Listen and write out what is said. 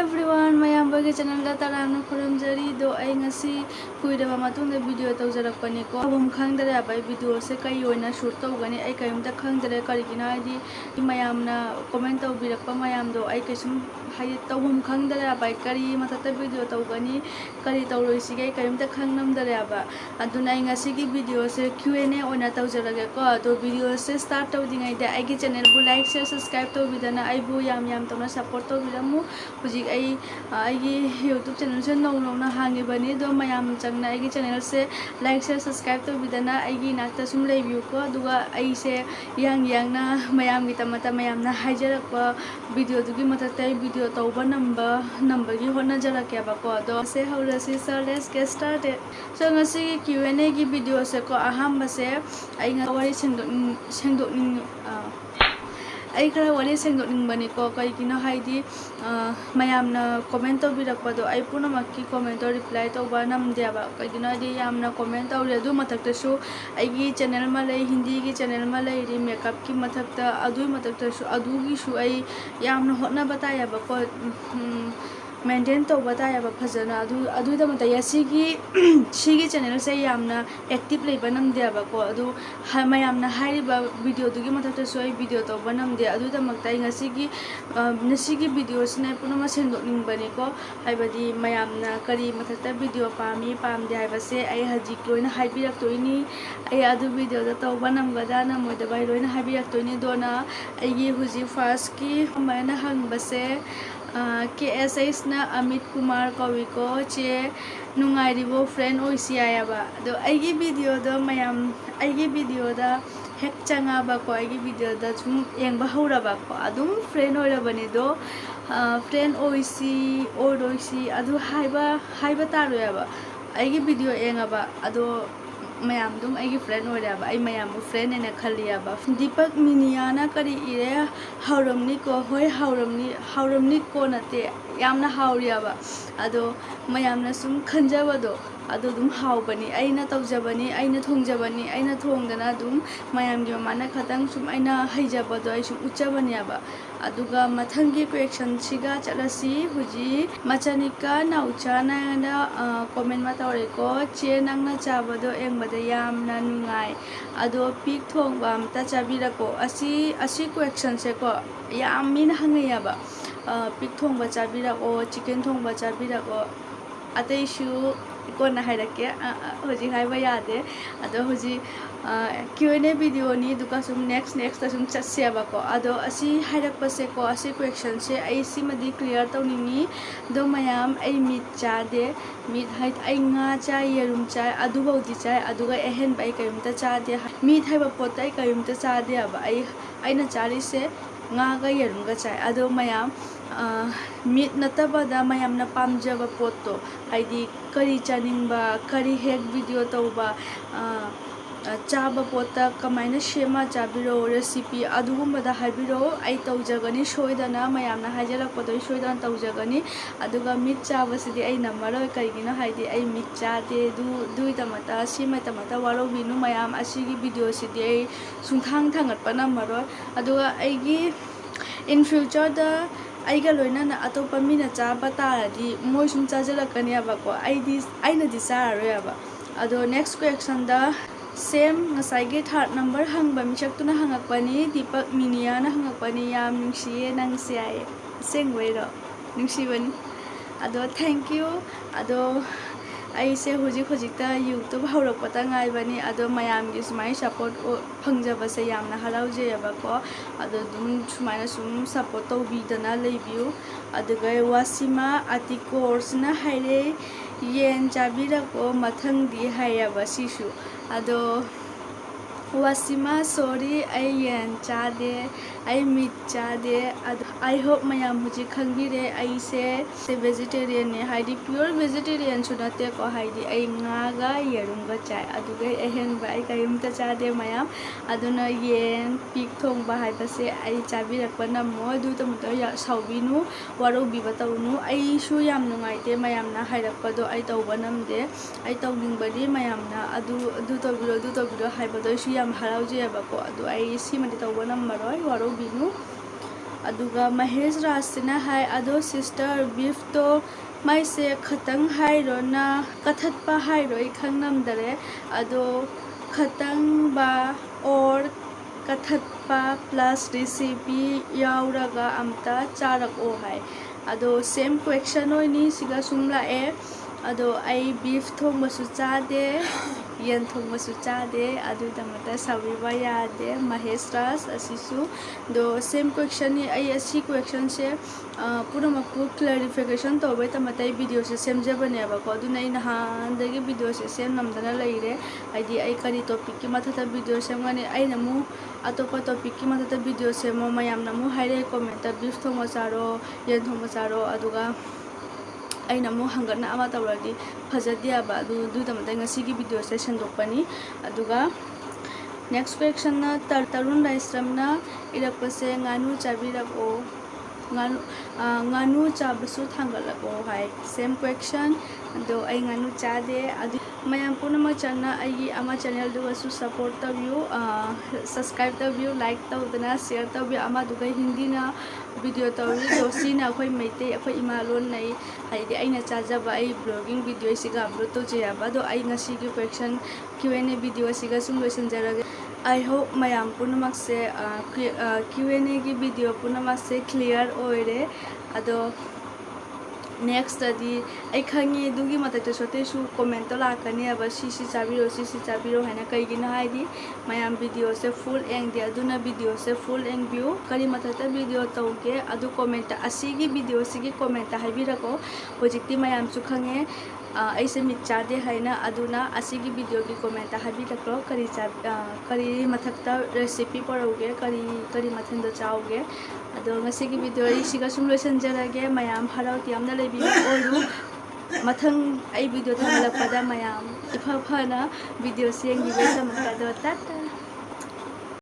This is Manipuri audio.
everyone, mayambagi channel da tarang khurumjari do ai ngasi kuiraba matungda video tawjarakpani ko abum khangdare abai video se kai oina shoot tawgani ai kayumta khangdare karigina di mayamna comment tawbirakpa mayam do ai kaisum hai tawhum khangdare abai kari matata video tawgani kari tawroisige kayumta khangnamdare aba aduna ai ngasi gi video se Q&A oina tawjarage ko do video se start tawdingai da ai gi channel bu like share subscribe tawbidana ai bu yam tawna support tawbiramu Hujik ai YouTube channel se nong hangi bani do mayam changna ai channel se like share subscribe to bidana ai nakta sum review ko duga ai se yang na mayam gi tamata mayam na hajarak pa video dugi matata video tawba number gi hona jara kya ba ko do se haula se so let's get started so ngasi Q&A gi video se ko aham ba se ai nga wari sengdok ai kara wari sengdok ning bani ko kai kina haidi mayamna comment tawbirakpa do ai punamakki comment reply tawba namde ba kai kina di yamna comment tawre du mathakta su ai gi channel ma lai hindi gi channel ma lai ri makeup ki mathakta adu mathakta su adu gi su ai yamna hotna bataya ba ko maintain to bataya ba phajana adu da mata yasigi sigi channel se yamna active lei banam dia ba ko adu mayamna hari ba video dugi mata ta soi video to banam dia adu da makta ngasigi nasigi video sine punama sendok ning bani ko haibadi mayamna kari mata ta video pam de haiba se ai haji loina haibirak toini ai adu video da to banam gada na moi da bai loina haibirak toini dona ai gi huji first ki mana hang base KSS na Amit Kumar Kawiko che nungairibo friend oisi ayaba do aigi video do mayam aigi video da hek changa ba ko aigi video da chum yengba haura ba ko adum friend oira bani do friend oisi adu haiba taro yaba aigi video yengaba ado mayam dum aigi friend oira ba ai mayam friend ene khaliya ba Deepak Miniana kari ire hauramni ko hoi hauramni ko nate yamna hauriya ba ado mayamna sum khanjaba do ado dum haubani aina tawjabani aina thongjabani aina thongdana dum mayam gi mana khatang sum aina haijaba do ai sum uchabani aba aduga mathangi question siga chalasi huji machanika nauchana na comment ma tawre ko che nangna chaba do engbada yamna nungai ado pik thongba amta chabira ko asi question se ko yamin hangaya ba pik thongba chabira ko chicken thongba chabira ko atei shu ko na hairake hoji haiba yade ado hoji Q&A video ni duka sum next ta sum chatse ba ko ado asi hairak pase ko asi question se ai simadi clear tawningi do mayam ai meat cha de meat height ai nga cha yerum cha adu baudi cha aduga ehen bai kayum ta cha de meat haiba pot ai kayum ta cha de ba ai aina chari se nga ga yerum ga cha ado mayam meat nataba da mayam na pamjaba potto haidi kari chaningba kari hek video tawba chaba pota kamaina shema chabiro recipe adugumba da habiro ai tawjagani soidana mayamna hajalak podoi soidana tawjagani aduga meat chaba sidi ai namaro kaigina haidi ai meat chade du tamata sima tamata waro binu mayam asigi video sidi ai sungthang thangat panamaro aduga aigi in future da aiga loina na atopa mina chaba taradi moi sum chajalakani aba ko aina di sararo aba ado next question da same ngasai ge third number hangba misak tuna hangakpani Deepak Miniana hangakpani yam nungsiye nang siaye sengwairo nungsibani ado thank you ado ai se hojik ta YouTube haurak pata ngai bani ado mayam gi sumai support phangjaba se yamna harauje yaba ko ado dum sumai sum support to bi dana leibiu ado gai wasima ati course na haire yen jabira ko mathang di hayaba sisu ado wasima sorry ai yen chade ai meat chade I hope mayam huji khangbire ai se vegetarian ne haidi pure vegetarian sunate ko haidi ai nga ga yerum ga chai aduga ehen ba ai kayum ta chade mayam aduna yen pik thong ba hai ba se ai chabi rakpa na mo du tam to ya saubinu waro bi batawnu ai shu yam nungai te mayam na hairakpa do ai tawba namde ai tawning bari mayam na adu to biro hai ba do shu yam harau je ba ko adu ai si mati tawba nam maroi waro binu अदुगा Mahesh राजसिना हाय अदो सिस्टर बीफ तो माइसे खतंग हाइरो ना कथतपा हाइरो खंगनमदरे अदो खतंग बा और कथतपा प्लस रेसिपी याउरगा अमता चारक ओ हाय अदो सेम क्वेश्चन होइनी सिगा सुमला ए अदो आई बीफ थोंबसु चादे यन थोंबसु चादे अदु दमता साविबा यादे महेश राज असिसु दो सेम क्वेश्चन नि आई असि क्वेश्चन से पुरमकु क्लैरिफिकेशन तौबे तमता वीडियो से सेमजबने बको अदुना इ नहानदगी वीडियो से सेम नमदना लइरे आइदि आई करी टॉपिक की मथता वीडियो सेमगने आई नमु अतोपा टॉपिक की मथता वीडियो सेमो मयाम नमु हाइरे कमेंट बीफ थोंबा चारो यन थोंबा चारो अदुगा अना मु हंगना अमा तौरदी फजदियाबा दुदमता ngasiगी वीडियो से संदोकपनी अदुगा नेक्स्ट क्वेश्चन ना तरुण राइस्रमना इरकपसे गानु चाबिरको गानु चाबसु थांगलको हाय सेम क्वेश्चन दो आई गानु चादे अदु मयाम पुनम चंगना आई अमा चैनल दुगसु सपोर्ट तबियो सब्सक्राइब तबियो लाइक तौदना शेयर तबियो अमा दुगा हिंदी ना वीडियो तौरी दोसीना अखोई मैते अखोई इमालोन नै हाइदि आइना चाजबा आई ब्लॉगिंग वीडियो सिगा अपलोड तौजेयाबा दो आई ngasi की क्वेश्चन Q&A वीडियो सिगा सुम लोइसनजरगे आई होप मयाम पुनमक से Q&A की वीडियो पुनमक से क्लियर ओइरे अदो नेक्स्ट अदी आई खंगी दुगी मतते सोतेसु कमेंट तो लाकनी अब सीसी चाबिरो हैना कईगिनो हाइदि मयाम वीडियो से फुल एंग दे अदुना वीडियो से फुल एंग व्यू करी मतते वीडियो तौगे अदु कमेंट असीगी वीडियो सिगी कमेंट हाइबिरको होजिक्ति मयाम सु खंगे ऐसे मिचादे हैना अदुना असीगी वीडियो की कमेंट हाइबिरको करी मथक्ता रेसिपी परोगे करी मथंदो चाओगे अदो ngasiगी वीडियो इसिगा सुम लोइसनजरगे मयाम हराउति यामना लेबि ओइरु मथंग आई वीडियो थमलपदा मयाम इफा फना वीडियो सेंगिबे समका दो टाटा।